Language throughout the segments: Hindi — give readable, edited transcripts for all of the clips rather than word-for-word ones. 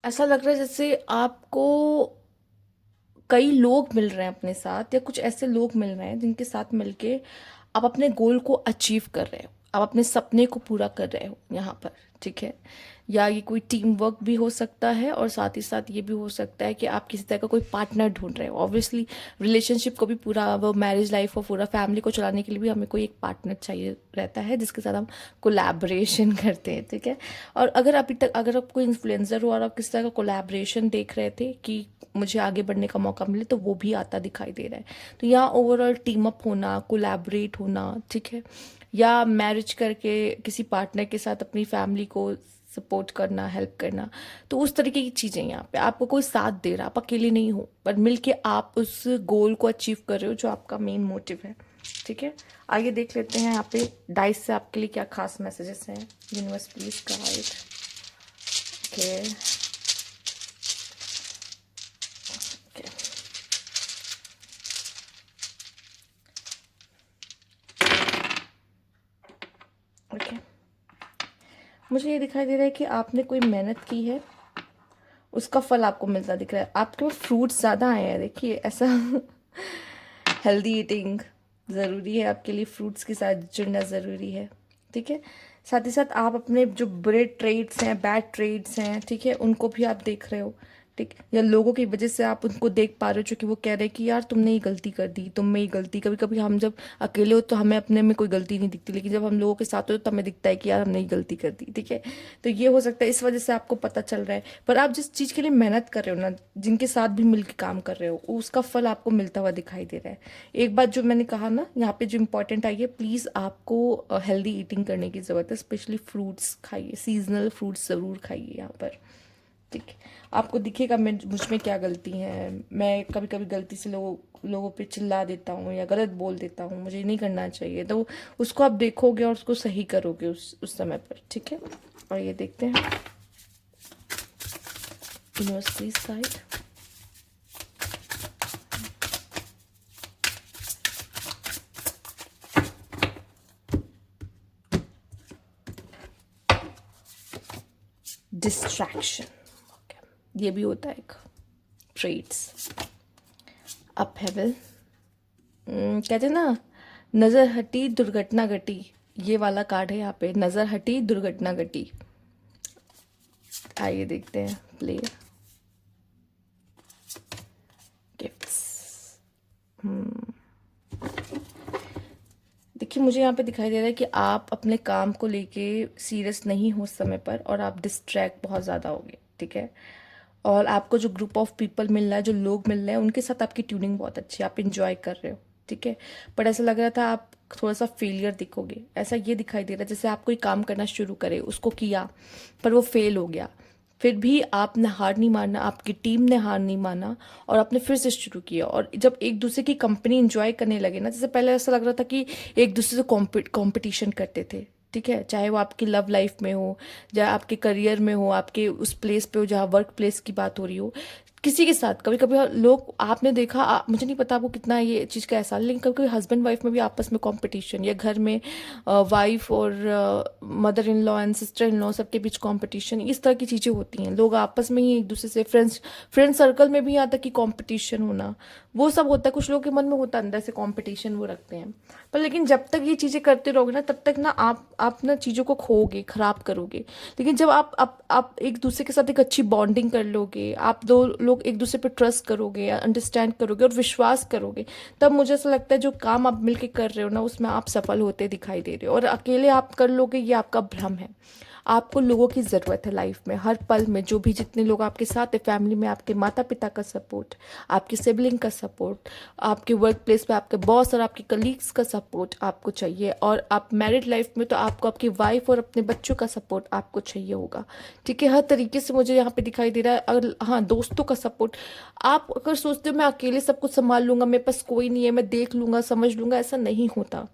ऐसा लग रहा है जैसे आपको कई लोग मिल रहे हैं अपने साथ, या कुछ ऐसे लोग मिल रहे हैं जिनके साथ मिलके आप अपने गोल को अचीव कर रहे हो, आप अपने सपने को पूरा कर रहे हो यहाँ पर। ठीक है, या ये कोई टीम वर्क भी हो सकता है, और साथ ही साथ ये भी हो सकता है कि आप किसी तरह का कोई पार्टनर ढूंढ रहे हो। ऑब्वियसली रिलेशनशिप को भी, पूरा वो मैरिज लाइफ और पूरा फैमिली को चलाने के लिए भी हमें कोई एक पार्टनर चाहिए रहता है जिसके साथ हम कोलैबोरेशन करते हैं। ठीक है, और अगर अभी तक अगर आप कोई इन्फ्लुएंसर हो और आप किसी तरह का कोलैबोरेशन देख रहे थे कि मुझे आगे बढ़ने का मौका मिले, तो वो भी आता दिखाई दे रहा है। तो यहाँ ओवरऑल टीम अप होना, कोलैबोरेट होना, ठीक है, या मैरिज करके किसी पार्टनर के साथ अपनी फैमिली को सपोर्ट करना, हेल्प करना, तो उस तरीके की चीज़ें यहाँ पे आपको कोई साथ दे रहा, आप अकेले नहीं हो, पर मिलके आप उस गोल को अचीव कर रहे हो जो आपका मेन मोटिव है। ठीक है, आइए देख लेते हैं यहाँ पे डाइस से आपके लिए क्या खास मैसेजेस हैं। Universe please guide. Okay, okay, मुझे ये दिखाई दे रहा है कि आपने कोई मेहनत की है, उसका फल आपको मिलता दिख रहा है। आपके पास फ्रूट्स ज़्यादा आए हैं, देखिए ऐसा। हेल्दी ईटिंग ज़रूरी है आपके लिए, फ्रूट्स के साथ जुड़ना ज़रूरी है। ठीक है, साथ ही साथ आप अपने जो बुरे ट्रेड्स हैं, बैड ट्रेड्स हैं, ठीक है, उनको भी आप देख रहे हो। ठीक, या लोगों की वजह से आप उनको देख पा रहे हो जो कि वो कह रहे हैं कि यार तुमने ये गलती कर दी, तुम में ये गलती। कभी कभी हम जब अकेले हो तो हमें अपने में कोई गलती नहीं दिखती, लेकिन जब हम लोगों के साथ हो तो हमें दिखता है कि यार हमने ये गलती कर दी। ठीक है, तो ये हो सकता है इस वजह से आपको पता चल रहा है। पर आप जिस चीज़ के लिए मेहनत कर रहे हो ना, जिनके साथ भी मिलकर काम कर रहे हो, उसका फल आपको मिलता हुआ दिखाई दे रहा है। एक बात जो मैंने कहा ना यहाँ पे जो इंपॉर्टेंट आई है, प्लीज़ आपको हेल्दी ईटिंग करने की ज़रूरत है, स्पेशली फ्रूट्स खाइए, सीजनल फ्रूट्स ज़रूर खाइए यहाँ पर। ठीक है, आपको दिखेगा मैं मुझ में क्या गलती है, मैं कभी कभी गलती से लोगों पे चिल्ला देता हूँ या गलत बोल देता हूँ, मुझे नहीं करना चाहिए, तो उसको आप देखोगे और उसको सही करोगे उस समय पर। ठीक है, और ये देखते हैं यूनिवर्सिटी साइड। डिस्ट्रैक्शन, ये भी होता है एक ट्रेड्स। अपहेवल, कहते हैं ना, नज़र हटी दुर्घटना घटी, ये वाला कार्ड है यहाँ पे, नज़र हटी दुर्घटना घटी। आइए देखते हैं प्ले गिफ्ट्स। देखिए मुझे यहाँ पे दिखाई दे रहा है कि आप अपने काम को लेके सीरियस नहीं हो उस समय पर, और आप डिस्ट्रैक्ट बहुत ज़्यादा होगे। ठीक है, और आपको जो ग्रुप ऑफ पीपल मिल रहा है, जो लोग मिल रहे हैं, उनके साथ आपकी ट्यूनिंग बहुत अच्छी है, आप इंजॉय कर रहे हो। ठीक है, पर ऐसा लग रहा था आप थोड़ा सा फेलियर दिखोगे, ऐसा ये दिखाई दे रहा है जैसे आप कोई काम करना शुरू करे, उसको किया पर वो फेल हो गया, फिर भी आपने हार नहीं माना, आपकी टीम ने हार नहीं माना, और आपने फिर से शुरू किया। और जब एक दूसरे की कंपनी इंजॉय करने लगे ना, जैसे पहले ऐसा लग रहा था कि एक दूसरे से कंपटीशन करते थे। ठीक है, चाहे वो आपकी लव लाइफ में हो, या आपके करियर में हो, आपके उस प्लेस पे हो जहाँ वर्क प्लेस की बात हो रही हो, किसी के साथ। कभी कभी लोग, आपने देखा, मुझे नहीं पता आपको कितना ये चीज़ का एहसास है, लेकिन कभी कभी हस्बैंड वाइफ में भी आपस में कंपटीशन, या घर में वाइफ और mother in law and sister in law सबके बीच कंपटीशन, इस तरह की चीज़ें होती हैं। लोग आपस में ही एक दूसरे से, फ्रेंड सर्कल में भी यहाँ तक कि कंपटीशन होना, वो सब होता है। कुछ लोगों के मन में होता है, अंदर से कंपटीशन वो रखते हैं। पर लेकिन जब तक ये चीज़ें करते रहोगे ना, तब तक ना आप ना चीज़ों को खोओगे, खराब करोगे। लेकिन जब आप एक दूसरे के साथ एक अच्छी बॉन्डिंग कर लोगे, आप दो लोग एक दूसरे पे ट्रस्ट करोगे, अंडरस्टैंड करोगे और विश्वास करोगे, तब मुझे ऐसा लगता है जो काम आप मिलके कर रहे हो ना, उसमें आप सफल होते दिखाई दे रहे हो। और अकेले आप कर लोगे, ये आपका भ्रम है। आपको लोगों की ज़रूरत है लाइफ में, हर पल में, जो भी जितने लोग आपके साथ है, फैमिली में आपके माता पिता का सपोर्ट, आपके सिबलिंग का सपोर्ट, आपके वर्क प्लेस पे आपके बॉस और आपके कलीग्स का सपोर्ट आपको चाहिए, और आप मैरिड लाइफ में तो आपको आपकी वाइफ और अपने बच्चों का सपोर्ट आपको चाहिए होगा। ठीक है, हर तरीके से मुझे यहाँ पे दिखाई दे रहा है। अगर हाँ, दोस्तों का सपोर्ट, आप अगर सोचते हो मैं अकेले सब कुछ संभाल लूंगा, मेरे पास कोई नहीं है, मैं देख लूंगा, समझ लूंगा, ऐसा नहीं होता।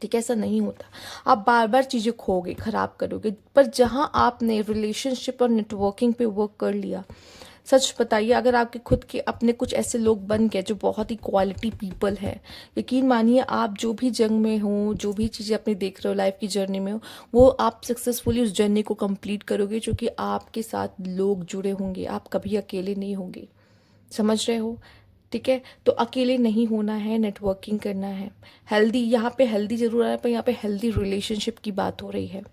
ठीक है, ऐसा नहीं होता। आप बार बार चीज़ें खोगे, खराब करोगे। पर जहाँ आपने रिलेशनशिप और नेटवर्किंग पे वर्क कर लिया, सच बताइए, अगर आपके खुद के अपने कुछ ऐसे लोग बन गए जो बहुत ही क्वालिटी पीपल है, यकीन मानिए आप जो भी जंग में हो, जो भी चीज़ें अपनी देख रहे हो लाइफ की जर्नी में हो, वो आप सक्सेसफुली उस जर्नी को कंप्लीट करोगे, जो कि आपके साथ लोग जुड़े होंगे, आप कभी अकेले नहीं होंगे। समझ रहे हो? ठीक है, तो अकेले नहीं होना है, नेटवर्किंग करना है। हेल्दी, यहाँ पे हेल्दी जरूर आ रहा है, पर यहाँ पे हेल्दी रिलेशनशिप की बात हो रही है।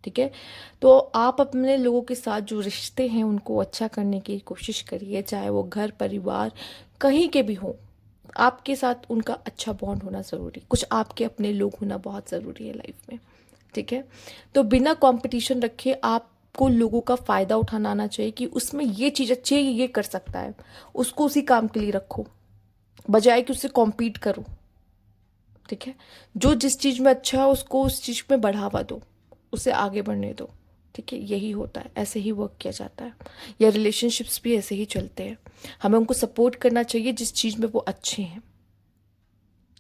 ठीक है, तो आप अपने लोगों के साथ जो रिश्ते हैं उनको अच्छा करने की कोशिश करिए, चाहे वो घर परिवार कहीं के भी हो, आपके साथ उनका अच्छा बॉन्ड होना ज़रूरी, कुछ आपके अपने लोग होना बहुत ज़रूरी है लाइफ में। ठीक है, तो बिना कंपटीशन रखे आपको लोगों का फ़ायदा उठाना आना चाहिए कि उसमें ये चीज़ अच्छी है, ये कर सकता है, उसको उसी काम के लिए रखो, बजाय कि उससे कॉम्पीट करो। ठीक है, जो जिस चीज़ में अच्छा है उसको उस चीज़ में बढ़ावा दो, उसे आगे बढ़ने दो। ठीक है, यही होता है, ऐसे ही वर्क किया जाता है, या रिलेशनशिप्स भी ऐसे ही चलते हैं। हमें उनको सपोर्ट करना चाहिए जिस चीज़ में वो अच्छे हैं।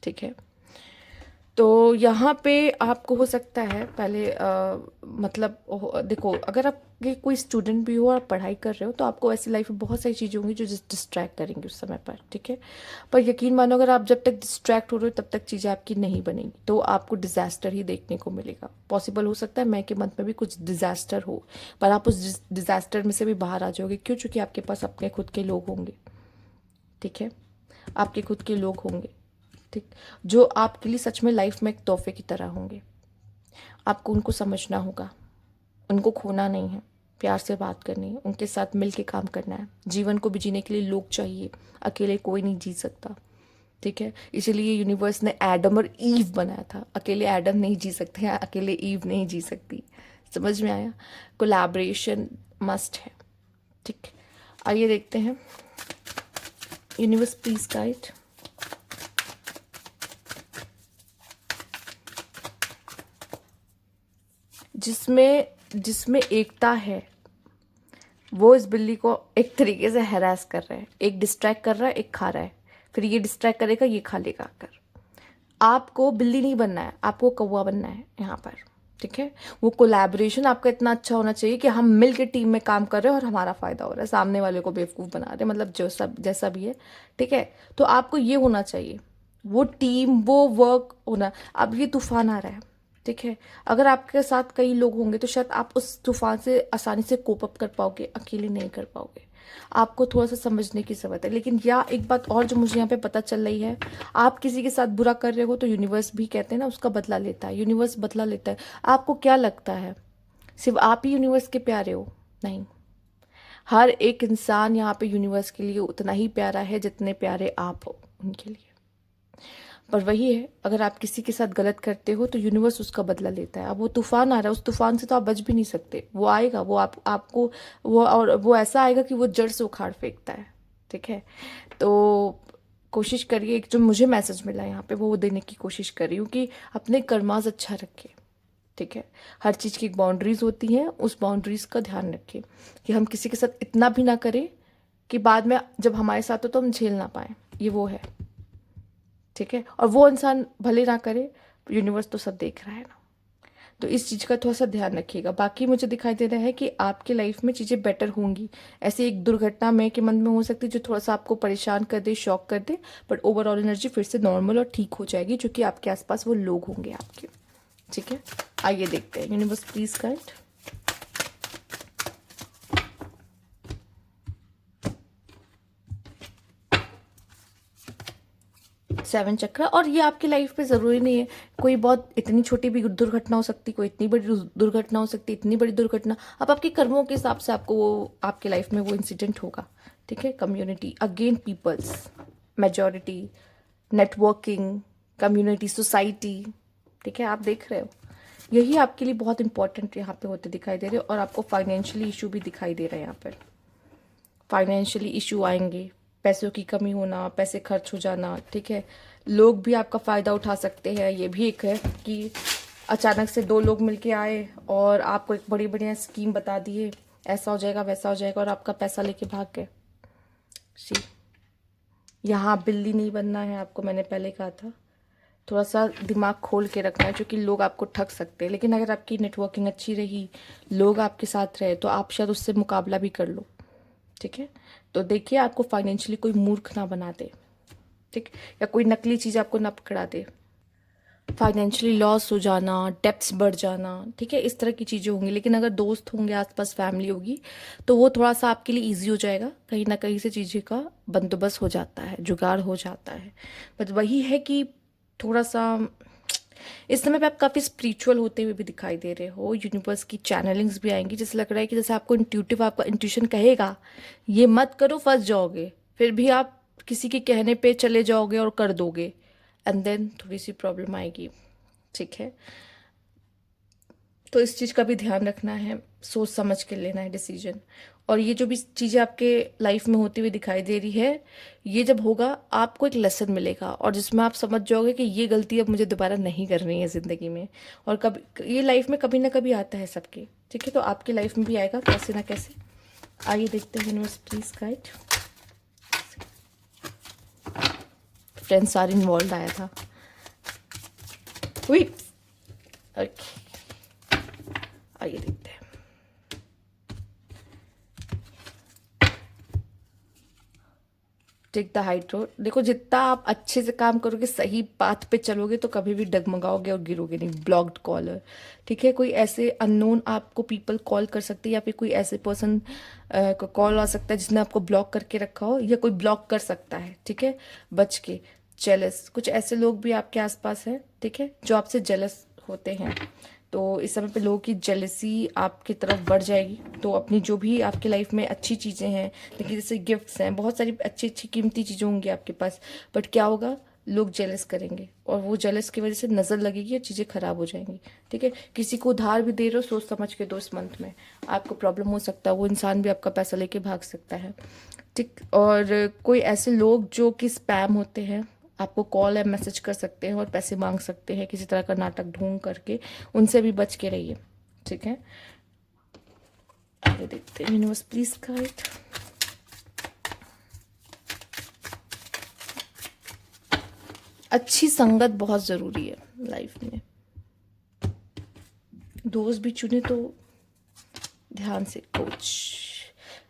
ठीक है, तो यहाँ पे आपको हो सकता है पहले मतलब देखो, अगर आप ये कोई स्टूडेंट भी हो और पढ़ाई कर रहे हो, तो आपको ऐसी लाइफ में बहुत सारी चीज़ें होंगी जो डिस्ट्रैक्ट करेंगी उस समय पर। ठीक है, पर यकीन मानो, अगर आप जब तक डिस्ट्रैक्ट हो रहे हो तब तक चीज़ें आपकी नहीं बनेंगी, तो आपको डिज़ास्टर ही देखने को मिलेगा। पॉसिबल हो सकता है मई के मंथ में भी कुछ डिज़ास्टर हो, पर आप उस डिज़ास्टर में से भी बाहर आ जाओगे। क्यों? चूँकि आपके पास अपने खुद के लोग होंगे। ठीक है, आपके खुद के लोग होंगे, ठीक, जो आपके लिए सच में लाइफ में एक तोहफे की तरह होंगे। आपको उनको समझना होगा, उनको खोना नहीं है, प्यार से बात करनी है, उनके साथ मिल के काम करना है। जीवन को भी जीने के लिए लोग चाहिए, अकेले कोई नहीं जी सकता। ठीक है, इसीलिए यूनिवर्स ने एडम और ईव बनाया था। अकेले एडम नहीं जी सकते हैं, अकेले ईव नहीं जी सकती। समझ में आया? कोलैबोरेशन मस्ट है। ठीक, आइए देखते हैं, यूनिवर्स प्लीज गाइड। जिसमें जिसमें एकता है वो इस बिल्ली को एक तरीके से हैरास कर रहा है, एक डिस्ट्रैक्ट कर रहा है, एक खा रहा है, फिर ये डिस्ट्रैक्ट करेगा, ये खा लेगा आकर। आपको बिल्ली नहीं बनना है, आपको कौवा बनना है यहाँ पर। ठीक है, वो कोलैबोरेशन आपका इतना अच्छा होना चाहिए कि हम मिल के टीम में काम कर रहे हैं और हमारा फायदा हो रहा है, सामने वाले को बेवकूफ़ बना रहे हैं, मतलब जो सब जैसा भी है। ठीक है, तो आपको ये होना चाहिए, वो टीम, वो वर्क होना। अब ये तूफान आ रहा है, ठीक है, अगर आपके साथ कई लोग होंगे तो शायद आप उस तूफान से आसानी से कोप अप कर पाओगे, अकेले नहीं कर पाओगे। आपको थोड़ा सा समझने की ज़रूरत है। लेकिन या एक बात और जो मुझे यहाँ पे पता चल रही है, आप किसी के साथ बुरा कर रहे हो तो यूनिवर्स भी, कहते हैं ना, उसका बदला लेता है, यूनिवर्स बदला लेता है। आपको क्या लगता है सिर्फ आप ही यूनिवर्स के प्यारे हो? नहीं, हर एक इंसान यहाँ पे यूनिवर्स के लिए उतना ही प्यारा है जितने प्यारे आप हो उनके लिए। पर वही है, अगर आप किसी के साथ गलत करते हो तो यूनिवर्स उसका बदला लेता है। अब वो तूफान आ रहा है, उस तूफान से तो आप बच भी नहीं सकते, वो आएगा, वो आपको वो, और वो ऐसा आएगा कि वो जड़ से उखाड़ फेंकता है। ठीक है, तो कोशिश करिए, जो मुझे मैसेज मिला यहाँ पे वो देने की कोशिश कर रही हूँ कि अपने कर्मास अच्छा रखें। ठीक है, हर चीज़ की एक बाउंड्रीज होती हैं, उस बाउंड्रीज का ध्यान रखें कि हम किसी के साथ इतना भी ना करें कि बाद में जब हमारे साथ हो तो हम झेल ना पाए। ये वो है। ठीक है, और वो इंसान भले ना करे, यूनिवर्स तो सब देख रहा है ना, तो इस चीज़ का थोड़ा सा ध्यान रखिएगा। बाकी मुझे दिखाई दे रहा है कि आपके लाइफ में चीज़ें बेटर होंगी। ऐसे एक दुर्घटना में के मन में हो सकती है जो थोड़ा सा आपको परेशान कर दे, शॉक कर दे, बट ओवरऑल एनर्जी फिर से नॉर्मल और ठीक हो जाएगी, क्योंकि आपके आसपास वो लोग होंगे आपके। ठीक है, आइए देखते हैं, यूनिवर्स प्लीज गाइड। 7 चक्र, और ये आपकी लाइफ पे ज़रूरी नहीं है, कोई बहुत इतनी छोटी भी दुर्घटना हो सकती, कोई इतनी बड़ी दुर्घटना हो सकती, इतनी बड़ी दुर्घटना। अब आपके कर्मों के हिसाब से आपको वो आपके लाइफ में वो इंसिडेंट होगा। ठीक है, community again peoples, majority, networking, community, society. ठीक है, आप देख रहे हो, यही आपके लिए बहुत इंपॉर्टेंट यहाँ पे होते दिखाई दे रहे हो। और आपको फाइनेंशियली इशू भी दिखाई दे रहे हैं यहाँ पर, फाइनेंशियली इशू आएंगे, पैसों की कमी होना, पैसे खर्च हो जाना। ठीक है, लोग भी आपका फ़ायदा उठा सकते हैं। ये भी एक है कि अचानक से दो लोग मिलके आए और आपको एक बड़ी बढ़िया स्कीम बता दिए, ऐसा हो जाएगा वैसा हो जाएगा, और आपका पैसा लेके भाग गए। सी, यहाँ बिल्ली नहीं बनना है आपको, मैंने पहले कहा था। थोड़ा सा दिमाग खोल के रखना है, क्योंकि लोग आपको ठग सकते हैं। लेकिन अगर आपकी नेटवर्किंग अच्छी रही, लोग आपके साथ रहे, तो आप शायद उससे मुकाबला भी कर लो। ठीक है। तो देखिए आपको फाइनेंशियली कोई मूर्ख ना बना दे, ठीक, या कोई नकली चीज़ आपको ना पकड़ा दे, फाइनेंशियली लॉस हो जाना, डेप्स बढ़ जाना, ठीक है, इस तरह की चीज़ें होंगी। लेकिन अगर दोस्त होंगे, आसपास फैमिली होगी, तो वो थोड़ा सा आपके लिए ईजी हो जाएगा, कहीं ना कहीं से चीज़ें का बंदोबस्त हो जाता है, जुगाड़ हो जाता है। बट वही है कि थोड़ा सा इस समय पे आप काफ़ी स्पिरिचुअल होते हुए भी दिखाई दे रहे हो, यूनिवर्स की चैनलिंग्स भी आएंगी, जैसे लग रहा है कि जैसे आपको इंट्यूटिव, आपका इंट्यूशन कहेगा ये मत करो, फंस जाओगे, फिर भी आप किसी के कहने पे चले जाओगे और कर दोगे, एंड देन थोड़ी सी प्रॉब्लम आएगी, ठीक है। तो इस चीज़ का भी ध्यान रखना है, सोच समझ के लेना है डिसीजन। और ये जो भी चीज़ें आपके लाइफ में होती हुई दिखाई दे रही है, ये जब होगा आपको एक लेसन मिलेगा, और जिसमें आप समझ जाओगे कि ये गलती अब मुझे दोबारा नहीं करनी है ज़िंदगी में। और कभी ये लाइफ में कभी ना कभी आता है सबके, ठीक है, तो आपकी लाइफ में भी आएगा कैसे ना कैसे। आइए देखते हैं यूनिवर्स प्लीज गाइड। फ्रेंड्स सारे इन्वॉल्व आया था। ओके, आइए देखते हैं। Take the height road. देखो जितना आप अच्छे से काम करोगे, सही पाथ पे चलोगे, तो कभी भी डगमगाओगे और गिरोगे नहीं। ब्लॉक्ड कॉलर, ठीक है, कोई ऐसे अननोन आपको पीपल कॉल कर सकते हैं, या फिर कोई ऐसे पर्सन को कॉल आ सकता है जिसने आपको ब्लॉक करके रखा हो, या कोई ब्लॉक कर सकता है, ठीक है, बच के। जेलस, कुछ ऐसे लोग भी आपके आसपास हैं, ठीक है, जो आपसे जेलस होते हैं। तो इस समय पे लोगों की जेलसी आपकी तरफ बढ़ जाएगी। तो अपनी जो भी आपकी लाइफ में अच्छी चीज़ें हैं, देखिए जैसे गिफ्ट्स हैं, बहुत सारी अच्छी अच्छी कीमती चीज़ें होंगी आपके पास, बट क्या होगा, लोग जेलस करेंगे, और वो जेलस की वजह से नज़र लगेगी और चीज़ें खराब हो जाएंगी, ठीक है। किसी को उधार भी दे रहे हो, सोच समझ के दो, इस मंथ में आपको प्रॉब्लम हो सकता है, वो इंसान भी आपका पैसा लेके भाग सकता है, ठीक। और कोई ऐसे लोग जो कि स्पैम होते हैं, आपको कॉल या मैसेज कर सकते हैं और पैसे मांग सकते हैं किसी तरह का नाटक ढूंढ करके, उनसे भी बच के रहिए, ठीक है। आगे देखते हैं यूनिवर्स प्लीज गाइड। अच्छी संगत बहुत ज़रूरी है लाइफ में। दोस्त भी चुने तो ध्यान से। कोच,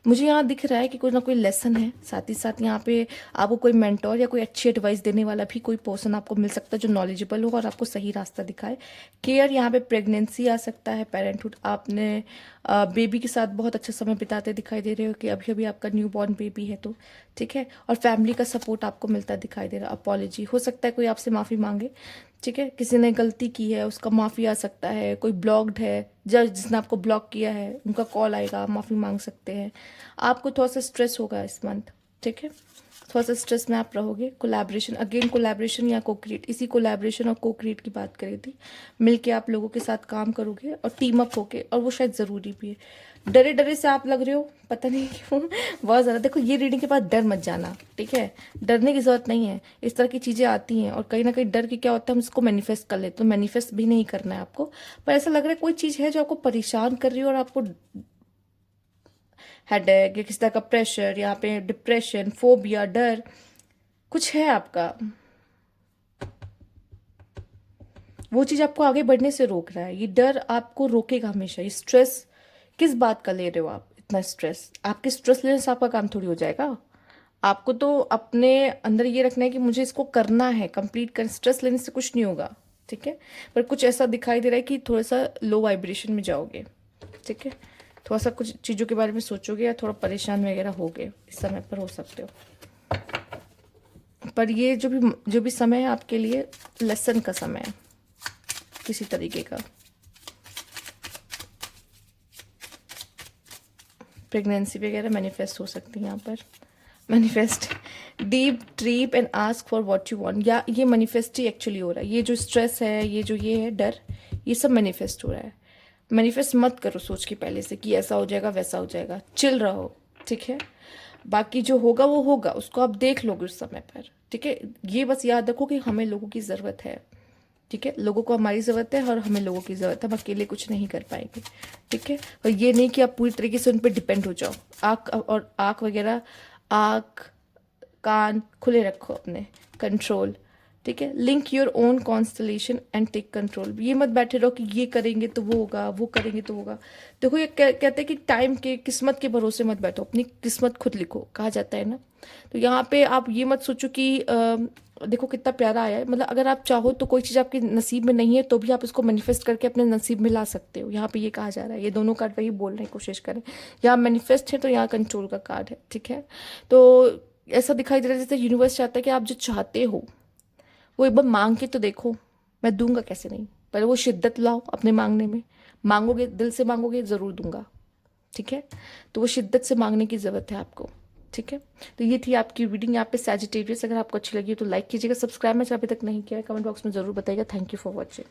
मुझे यहाँ दिख रहा है कि कोई ना कोई लेसन है, साथ ही साथ यहाँ पे आपको कोई मेंटोर या कोई अच्छी एडवाइस देने वाला भी कोई पर्सन आपको मिल सकता है, जो नॉलेजेबल हो और आपको सही रास्ता दिखाए। केयर, यहाँ पे प्रेगनेंसी आ सकता है, पेरेंटहुड, आपने बेबी के साथ बहुत अच्छा समय बिताते दिखाई दे रहे हो कि अभी अभी आपका न्यू बॉर्न बेबी है, तो ठीक है। और फैमिली का सपोर्ट आपको मिलता दिखाई दे रहा। अपॉलॉजी, हो सकता है कोई आपसे माफ़ी मांगे, ठीक है, किसी ने गलती की है उसका माफ़ी आ सकता है। कोई ब्लॉक्ड है, जज जिसने आपको ब्लॉक किया है, उनका कॉल आएगा, आप माफ़ी मांग सकते हैं। आपको थोड़ा सा स्ट्रेस होगा इस मंथ, ठीक है, थोड़ा सा स्ट्रेस में आप रहोगे। कोलैबोरेशन, अगेन कोलैबोरेशन या कोक्रिएट, इसी कोलैबोरेशन और कोक्रिएट की बात करी थी। मिलके आप लोगों के साथ काम करोगे और टीम अप होके, और वो शायद ज़रूरी भी है। डरे डरे से आप लग रहे हो, पता नहीं क्यों, बहुत ज़्यादा। देखो ये रीडिंग के बाद डर मत जाना, ठीक है, डरने की ज़रूरत नहीं है। इस तरह की चीज़ें आती हैं, और कहीं ना कहीं डर की क्या होता है, हम इसको मैनिफेस्ट कर लेते, तो मैनिफेस्ट भी नहीं करना है आपको। पर ऐसा लग रहा है कोई चीज़ है जो आपको परेशान कर रही है, और आपको हेडेक या किसी तरह का प्रेशर, यहाँ पे डिप्रेशन, फोबिया, डर कुछ है आपका, वो चीज़ आपको आगे बढ़ने से रोक रहा है। ये डर आपको रोकेगा हमेशा। ये स्ट्रेस किस बात का ले रहे हो आप, इतना स्ट्रेस? आपके स्ट्रेस लेने से आपका काम थोड़ी हो जाएगा। आपको तो अपने अंदर ये रखना है कि मुझे इसको करना है, कंप्लीट कर। स्ट्रेस लेने से कुछ नहीं होगा, ठीक है। पर कुछ ऐसा दिखाई दे रहा है कि थोड़ा सा लो वाइब्रेशन में जाओगे, ठीक है, थोड़ा सा कुछ चीज़ों के बारे में सोचोगे, या थोड़ा परेशान वगैरह होगे, इस समय पर हो सकते हो। पर ये जो भी समय है आपके लिए लेसन का समय है किसी तरीके का। प्रेगनेंसी वगैरह मैनिफेस्ट हो सकती है यहाँ पर। Manifest, deep trip and ask for what you want, या ये मैनिफेस्ट ही एक्चुअली हो रहा है। ये जो स्ट्रेस है, ये है डर, ये सब मैनिफेस्ट हो रहा है। मैनिफेस्ट मत करो सोच के पहले से कि ऐसा हो जाएगा वैसा हो जाएगा, चिल रहो, ठीक है। बाकी जो होगा वो होगा, उसको आप देख लोगे उस समय पर, ठीक है। ये बस याद रखो कि हमें लोगों की ज़रूरत है, ठीक है, लोगों को हमारी ज़रूरत है और हमें लोगों की ज़रूरत है, हम अकेले कुछ नहीं कर पाएंगे, ठीक है। और ये नहीं कि आप पूरी तरीके से उन पर डिपेंड हो जाओ। आँख वगैरह, आँख कान खुले रखो अपने, कंट्रोल, ठीक है। Link your own constellation and take control. ये मत बैठे रहो कि ये करेंगे तो वो होगा, वो करेंगे तो होगा। देखो ये कहते हैं कि टाइम के, किस्मत के भरोसे मत बैठो, अपनी किस्मत खुद लिखो, कहा जाता है ना। तो यहाँ पे आप ये मत सोचो कि देखो कितना प्यारा आया है, मतलब अगर आप चाहो तो कोई चीज़ आपके नसीब में नहीं है तो भी आप इसको मैनिफेस्ट करके अपने नसीब में ला सकते हो। यहाँ पे ये कहा जा रहा है, ये दोनों कार्ड वही बोलने की कोशिश करें। यहाँ मैनिफेस्ट है तो यहाँ कंट्रोल का कार्ड है, ठीक है। तो ऐसा दिखाई दे रहा है जैसे यूनिवर्स चाहता है कि आप जो चाहते हो वो एक बार मांग के तो देखो, मैं दूंगा कैसे नहीं, पर वो शिद्दत लाओ अपने मांगने में। मांगोगे, दिल से मांगोगे, ज़रूर दूंगा, ठीक है। तो वो शिद्दत से मांगने की ज़रूरत है आपको, ठीक है। तो ये थी आपकी रीडिंग यहाँ पे सैजिटेरियस। अगर आपको अच्छी लगी तो लाइक कीजिएगा, सब्सक्राइब मैं अभी तक नहीं किया है कमेंट बॉक्स में ज़रूर बताइएगा। Thank you for watching.